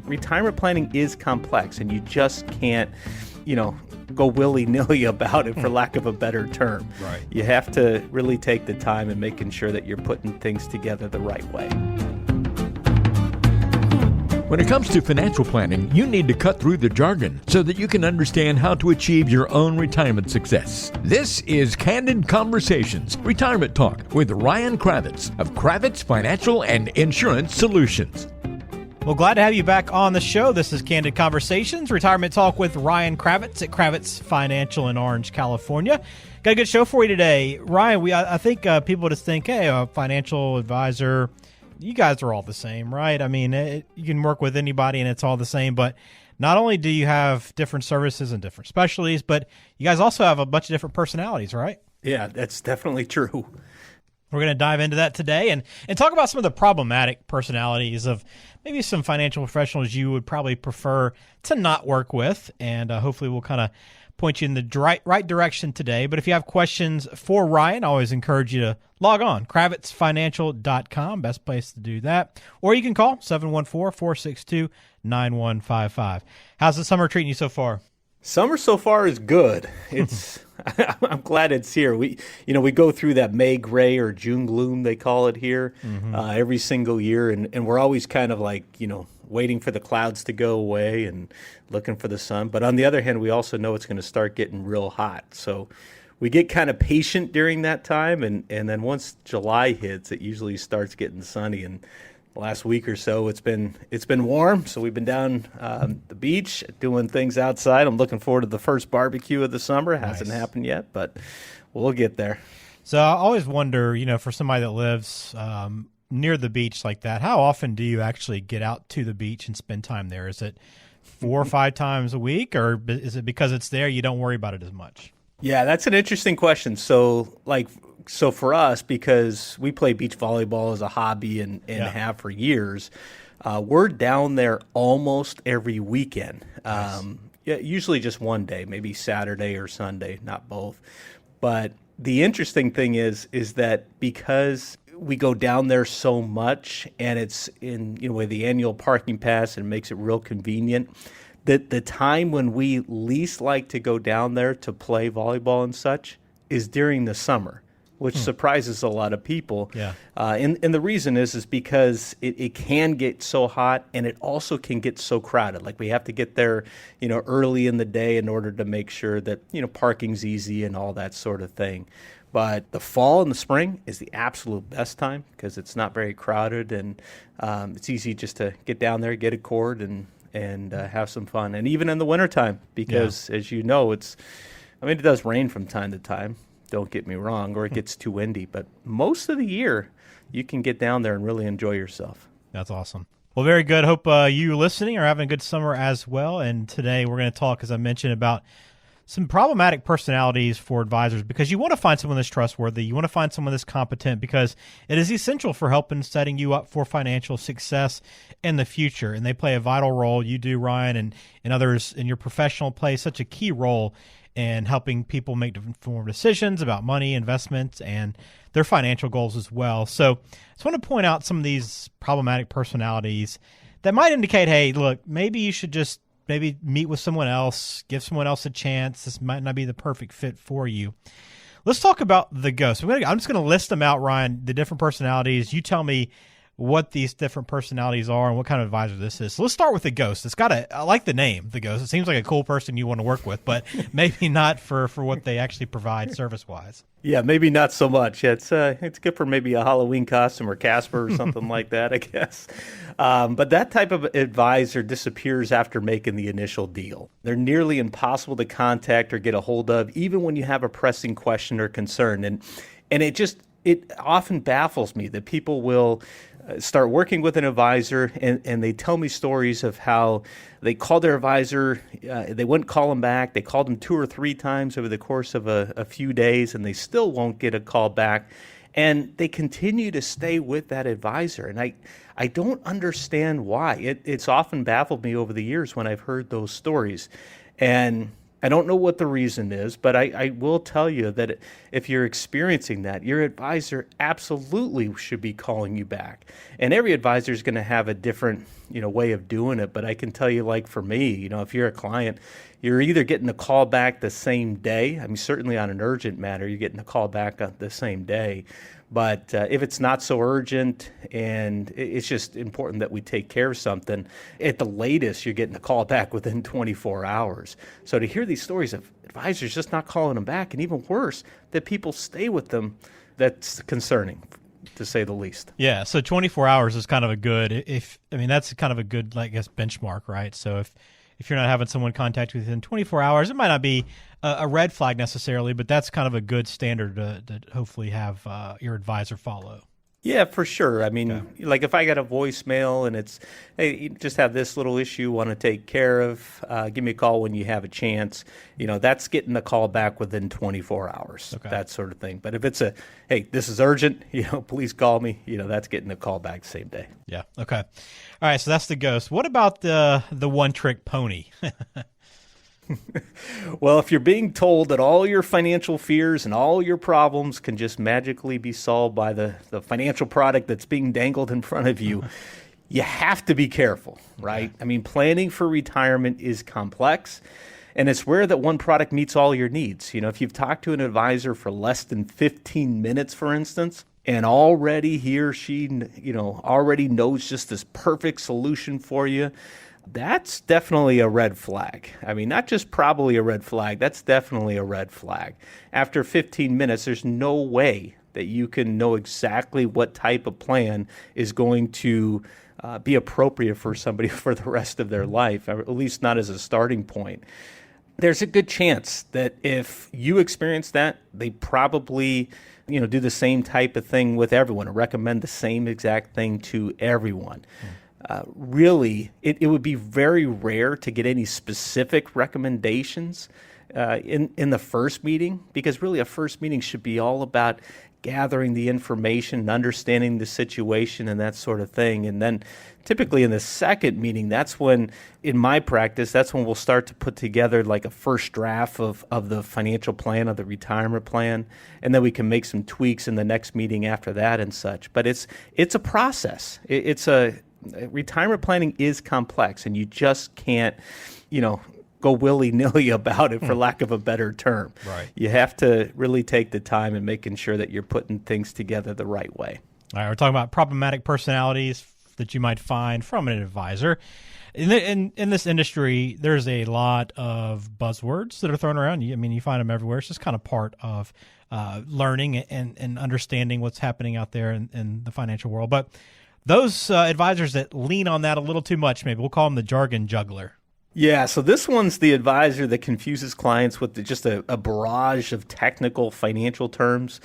retirement planning is complex, and you just can't, go willy-nilly about it, for lack of a better term. Right. You have to really take the time and making sure that you're putting things together the right way. When it comes to financial planning, you need to cut through the jargon so that you can understand how to achieve your own retirement success. This is Candid Conversations, Retirement Talk with Ryan Cravitz of Cravitz Financial and Insurance Solutions. Well, glad to have you back on the show. This is Candid Conversations, Retirement Talk with Ryan Cravitz at Cravitz Financial in Orange, California. Got a good show for you today. Ryan, I think people just think, hey, a financial advisor, you guys are all the same, right? I mean, you can work with anybody and it's all the same, but not only do you have different services and different specialties, but you guys also have a bunch of different personalities, right? Yeah, that's definitely true. We're going to dive into that today and talk about some of the problematic personalities of maybe some financial professionals you would probably prefer to not work with, and hopefully we'll kind of point you in the right direction today. But if you have questions for Ryan, I always encourage you to log on, kravitzfinancial.com, best place to do that. Or you can call 714-462-9155. How's the summer treating you so far? Summer so far is good. I'm glad it's here. We go through that May gray or June gloom, they call it here, every single year. And we're always kind of like, waiting for the clouds to go away and looking for the sun. But on the other hand, we also know it's going to start getting real hot. So we get kind of patient during that time. And then once July hits, it usually starts getting sunny. And the last week or so, it's been warm. So we've been down the beach doing things outside. I'm looking forward to the first barbecue of the summer. It hasn't happened yet, but we'll get there. So I always wonder, for somebody that lives near the beach like that, how often do you actually get out to the beach and spend time there? Is it 4 or 5 times a week, or is it because it's there you don't worry about it as much? Yeah, that's an interesting question. So for us, because we play beach volleyball as a hobby and have for years, we're down there almost every weekend. Usually just one day, maybe Saturday or Sunday, not both. But the interesting thing is that because we go down there so much, and it's in with the annual parking pass, and it makes it real convenient, that the time when we least like to go down there to play volleyball and such is during the summer, which surprises a lot of people. Yeah. And the reason is because it can get so hot, and it also can get so crowded. Like, we have to get there, early in the day in order to make sure that, parking's easy and all that sort of thing. But the fall and the spring is the absolute best time because it's not very crowded, and it's easy just to get down there, get a cord, and have some fun. And even in the wintertime, because as you know, it does rain from time to time, don't get me wrong, or it gets too windy. But most of the year, you can get down there and really enjoy yourself. That's awesome. Well, very good. Hope you listening are having a good summer as well. And today we're going to talk, as I mentioned, about some problematic personalities for advisors, because you want to find someone that's trustworthy. You want to find someone that's competent, because it is essential for helping setting you up for financial success in the future. And they play a vital role. You do, Ryan, and others in your professional play such a key role in helping people make informed decisions about money, investments, and their financial goals as well. So I just want to point out some of these problematic personalities that might indicate, hey, look, maybe you should just maybe meet with someone else, give someone else a chance. This might not be the perfect fit for you. Let's talk about the ghost. I'm just going to list them out, Ryan, the different personalities. You tell me what these different personalities are and what kind of advisor this is. So let's start with the ghost. I like the name, the ghost. It seems like a cool person you want to work with, but maybe not for what they actually provide service-wise. Yeah, maybe not so much. It's good for maybe a Halloween costume or Casper or something like that, I guess. But that type of advisor disappears after making the initial deal. They're nearly impossible to contact or get a hold of, even when you have a pressing question or concern. And it often baffles me that people will start working with an advisor, and they tell me stories of how they called their advisor, they wouldn't call him back. They called him 2 or 3 times over the course of a few days, and they still won't get a call back. And they continue to stay with that advisor. And I don't understand why. It's often baffled me over the years when I've heard those stories. And I don't know what the reason is, but I will tell you that if you're experiencing that, your advisor absolutely should be calling you back. And every advisor is going to have a different, way of doing it. But I can tell you, like for me, if you're a client, you're either getting a call back the same day. I mean, certainly on an urgent matter, you're getting a call back on the same day. But if it's not so urgent and it's just important that we take care of something, at the latest, you're getting a call back within 24 hours. So to hear these stories of advisors just not calling them back, and even worse, that people stay with them, that's concerning, to say the least. Yeah, so 24 hours is kind of a good, that's kind of a good, I guess, benchmark, right? So if you're not having someone contact you within 24 hours, it might not be a red flag necessarily, but that's kind of a good standard to hopefully have your advisor follow. Yeah, for sure. I mean, like if I got a voicemail and it's, hey, you just have this little issue, want to take care of, give me a call when you have a chance. That's getting the call back within 24 hours, that sort of thing. But if it's hey, this is urgent, please call me, that's getting the call back the same day. Yeah. Okay. All right. So that's the ghost. What about the one trick pony? Well, if you're being told that all your financial fears and all your problems can just magically be solved by the financial product that's being dangled in front of you, you have to be careful, right? I mean, planning for retirement is complex, and it's rare that one product meets all your needs. If you've talked to an advisor for less than 15 minutes, for instance, and already he or she, already knows just this perfect solution for you, that's definitely a red flag. I mean, not just probably a red flag, that's definitely a red flag. After 15 minutes, there's no way that you can know exactly what type of plan is going to be appropriate for somebody for the rest of their life, or at least not as a starting point. There's a good chance that if you experience that, they probably do the same type of thing with everyone or recommend the same exact thing to everyone. Really, it would be very rare to get any specific recommendations in the first meeting, because really a first meeting should be all about gathering the information and understanding the situation and that sort of thing. And then typically in the second meeting, that's when, in my practice, that's when we'll start to put together like a first draft of the financial plan, of the retirement plan, and then we can make some tweaks in the next meeting after that and such. But it's a process. Retirement planning is complex, and you just can't, go willy-nilly about it, for lack of a better term. Right. You have to really take the time and making sure that you're putting things together the right way. All right, we're talking about problematic personalities that you might find from an advisor. In this industry, there's a lot of buzzwords that are thrown around. You find them everywhere. It's just kind of part of learning and understanding what's happening out there in the financial world. But those advisors that lean on that a little too much, maybe we'll call them the jargon juggler. Yeah, so this one's the advisor that confuses clients with just a barrage of technical financial terms,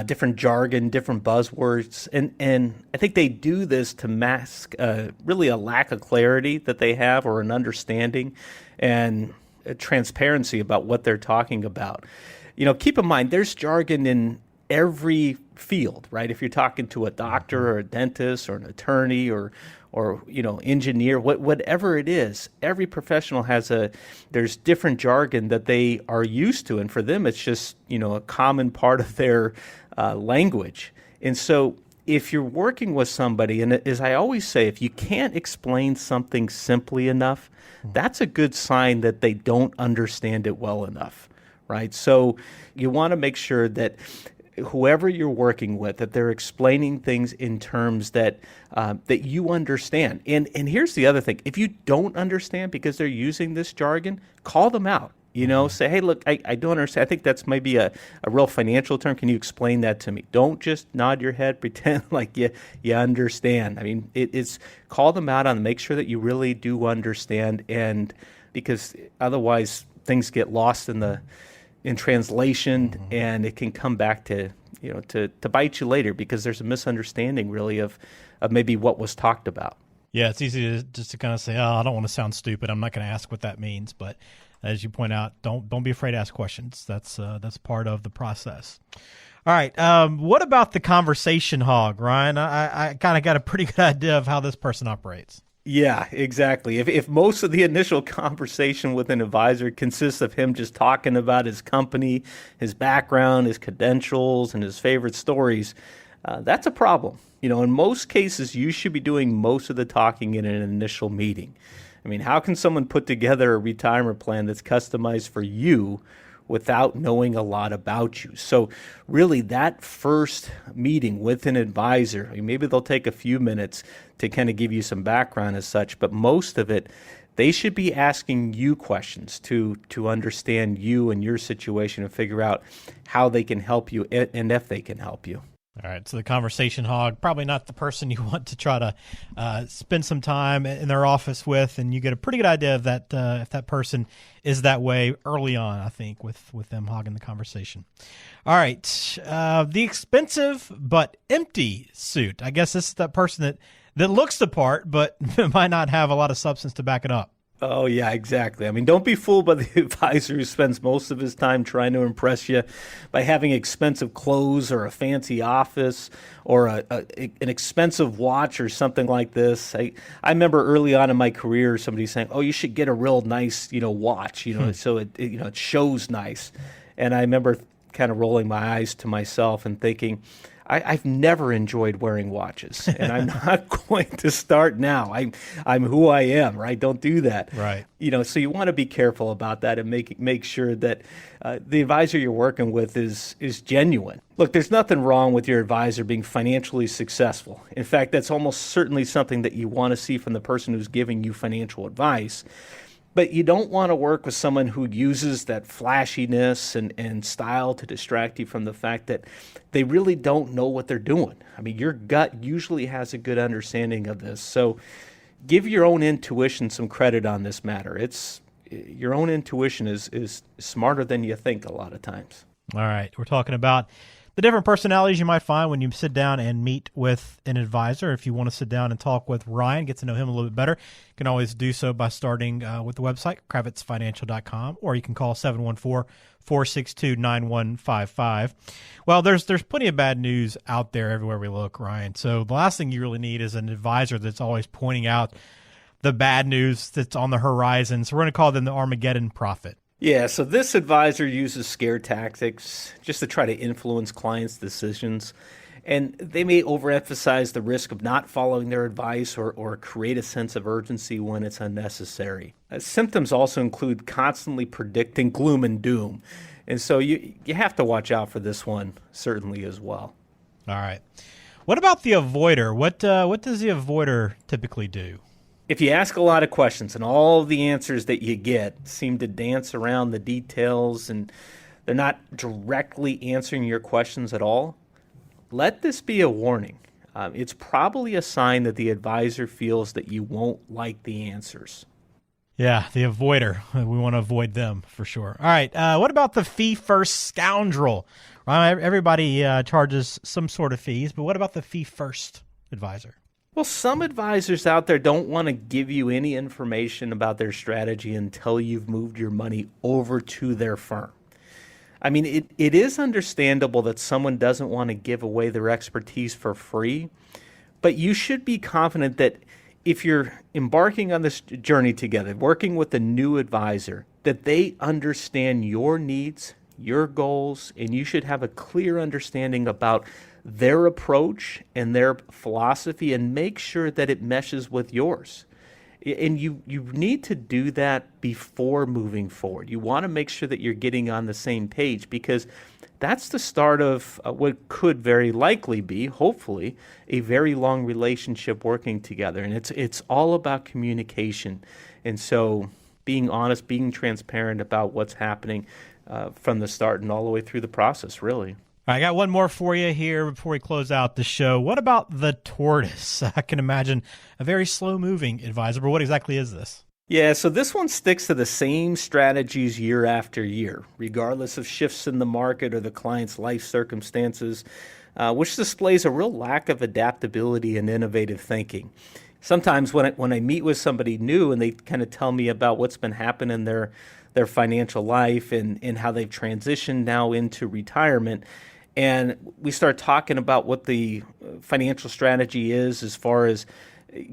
different jargon, different buzzwords. And I think they do this to mask really a lack of clarity that they have, or an understanding and a transparency about what they're talking about. Keep in mind, there's jargon in every field, right? If you're talking to a doctor or a dentist or an attorney or engineer, whatever it is, every professional there's different jargon that they are used to, and for them it's just a common part of their language. And so if you're working with somebody, and as I always say, if you can't explain something simply enough, that's a good sign that they don't understand it well enough, right? So you want to make sure that whoever you're working with, that they're explaining things in terms that that you understand. And here's the other thing: if you don't understand because they're using this jargon, call them out. Say, hey, look, I don't understand. I think that's maybe a real financial term. Can you explain that to me? Don't just nod your head, pretend like you understand. I mean, it's call them out on, make sure that you really do understand, and because otherwise things get lost in translation, and it can come back to bite you later, because there's a misunderstanding really of maybe what was talked about. Yeah, it's easy to kind of say, oh, I don't want to sound stupid, I'm not going to ask what that means. But as you point out, don't be afraid to ask questions. That's part of the process. All right, what about the conversation hog, Ryan? I kind of got a pretty good idea of how this person operates. Yeah, exactly. If most of the initial conversation with an advisor consists of him just talking about his company, his background, his credentials, and his favorite stories, that's a problem. In most cases, you should be doing most of the talking in an initial meeting. I mean, how can someone put together a retirement plan that's customized for you without knowing a lot about you? So really that first meeting with an advisor, I mean, maybe they'll take a few minutes to kind of give you some background as such, but most of it, they should be asking you questions to understand you and your situation and figure out how they can help you and if they can help you. All right, so the conversation hog, probably not the person you want to try to spend some time in their office with, and you get a pretty good idea of that if that person is that way early on, I think, with them hogging the conversation. All right, the expensive but empty suit. I guess this is that person that looks the part but might not have a lot of substance to back it up. Oh, yeah, exactly. I mean, don't be fooled by the advisor who spends most of his time trying to impress you by having expensive clothes or a fancy office or an expensive watch or something like this. I remember early on in my career, somebody saying, "Oh, you should get a real nice, watch, so it shows nice." And I remember kind of rolling my eyes to myself and thinking, I've never enjoyed wearing watches, and I'm not going to start now. I'm who I am, right? Don't do that. Right. So you want to be careful about that and make sure that the advisor you're working with is genuine. Look, there's nothing wrong with your advisor being financially successful. In fact, that's almost certainly something that you want to see from the person who's giving you financial advice. But you don't want to work with someone who uses that flashiness and style to distract you from the fact that they really don't know what they're doing. I mean, your gut usually has a good understanding of this. So give your own intuition some credit on this matter. Your own intuition is smarter than you think a lot of times. All right. We're talking about the different personalities you might find when you sit down and meet with an advisor. If you want to sit down and talk with Ryan, get to know him a little bit better, you can always do so by starting with the website, kravitzfinancial.com, or you can call 714-462-9155. Well, there's plenty of bad news out there everywhere we look, Ryan. So the last thing you really need is an advisor that's always pointing out the bad news that's on the horizon. So we're going to call them the Armageddon prophet. Yeah, so this advisor uses scare tactics just to try to influence clients' decisions. And they may overemphasize the risk of not following their advice or create a sense of urgency when it's unnecessary. Symptoms also include constantly predicting gloom and doom. And so you have to watch out for this one, certainly as well. All right. What about the avoider? What does the avoider typically do? If you ask a lot of questions and all of the answers that you get seem to dance around the details and they're not directly answering your questions at all, let this be a warning. It's probably a sign that the advisor feels that you won't like the answers. Yeah, the avoider. We want to avoid them for sure. All right. What about the fee-first scoundrel? Well, everybody charges some sort of fees, but what about the fee-first advisor? Well, some advisors out there don't want to give you any information about their strategy until you've moved your money over to their firm. I mean, it is understandable that someone doesn't want to give away their expertise for free, but you should be confident that if you're embarking on this journey together, working with a new advisor, that they understand your needs, your goals, and you should have a clear understanding about their approach and their philosophy and make sure that it meshes with yours. And you need to do that before moving forward. You want to make sure that you're getting on the same page because that's the start of what could very likely be, hopefully, a very long relationship working together. And it's all about communication. And so being honest, being transparent about what's happening from the start and all the way through the process, really. All right, I got one more for you here before we close out the show. What about the tortoise? I can imagine a very slow-moving advisor, but what exactly is this? Yeah, so this one sticks to the same strategies year after year, regardless of shifts in the market or the client's life circumstances, which displays a real lack of adaptability and innovative thinking. Sometimes when I meet with somebody new and they kind of tell me about what's been happening in their financial life and how they've transitioned now into retirement, and we start talking about what the financial strategy is as far as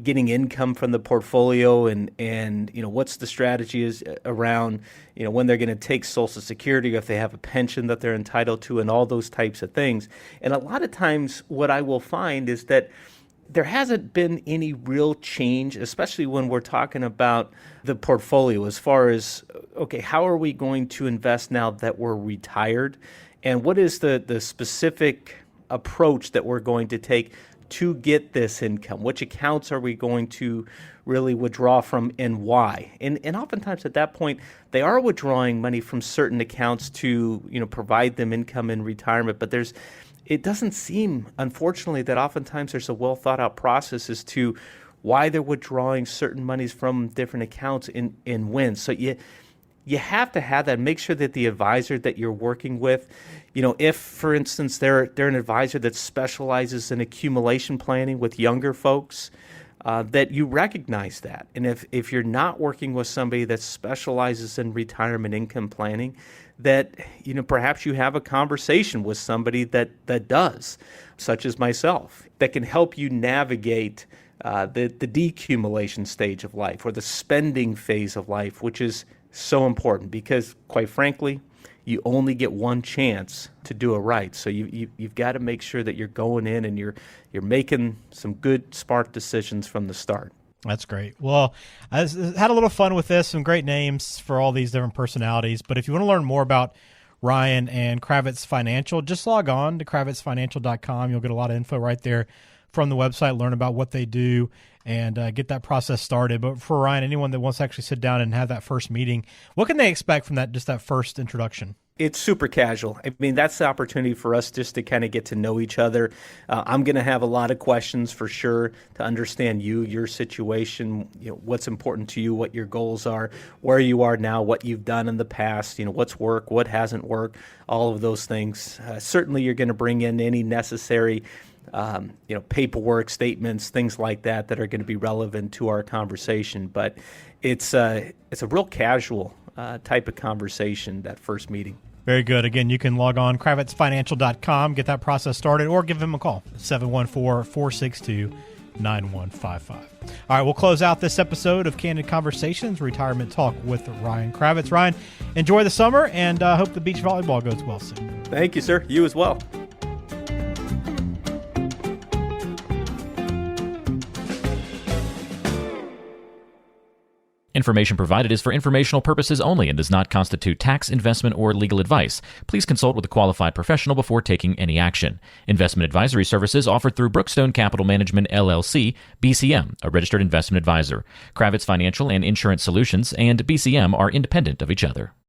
getting income from the portfolio, and what's the strategy is around when they're going to take Social Security, or if they have a pension that they're entitled to, and all those types of things. And a lot of times what I will find is that there hasn't been any real change, especially when we're talking about the portfolio, as far as, okay, how are we going to invest now that we're retired? And what is the specific approach that we're going to take to get this income? Which accounts are we going to really withdraw from, and why? And oftentimes at that point, they are withdrawing money from certain accounts to provide them income in retirement. But it doesn't seem, unfortunately, that oftentimes there's a well thought out process as to why they're withdrawing certain monies from different accounts and when. So you have to have that. Make sure that the advisor that you're working with, if, for instance, they're an advisor that specializes in accumulation planning with younger folks, that you recognize that. And if you're not working with somebody that specializes in retirement income planning, that perhaps you have a conversation with somebody that does, such as myself, that can help you navigate the decumulation stage of life, or the spending phase of life, which is so important because, quite frankly, you only get one chance to do it right. So you've got to make sure that you're going in and you're making some good, smart decisions from the start. That's great. Well, I had a little fun with this, some great names for all these different personalities. But if you want to learn more about Ryan and Cravitz Financial, just log on to kravitzfinancial.com. You'll get a lot of info right there from the website, learn about what they do, and get that process started. But for Ryan, anyone that wants to actually sit down and have that first meeting, what can they expect from that first introduction? It's super casual. I mean, that's the opportunity for us just to kind of get to know each other. I'm going to have a lot of questions for sure to understand your situation, what's important to you, what your goals are, where you are now, what you've done in the past, what's worked, what hasn't worked, all of those things. Certainly, you're going to bring in any necessary paperwork, statements, things like that are going to be relevant to our conversation. But it's a real casual type of conversation, that first meeting. Very good. Again, you can log on kravitzfinancial.com, get that process started, or give him a call, 714-462-9155. All right, we'll close out this episode of Candid Conversations, Retirement Talk with Ryan Cravitz. Ryan, enjoy the summer, and hope the beach volleyball goes well soon. Thank you, sir. You as well. Information provided is for informational purposes only and does not constitute tax, investment, or legal advice. Please consult with a qualified professional before taking any action. Investment advisory services offered through Brookstone Capital Management, LLC, BCM, a registered investment advisor. Cravitz Financial and Insurance Solutions and BCM are independent of each other.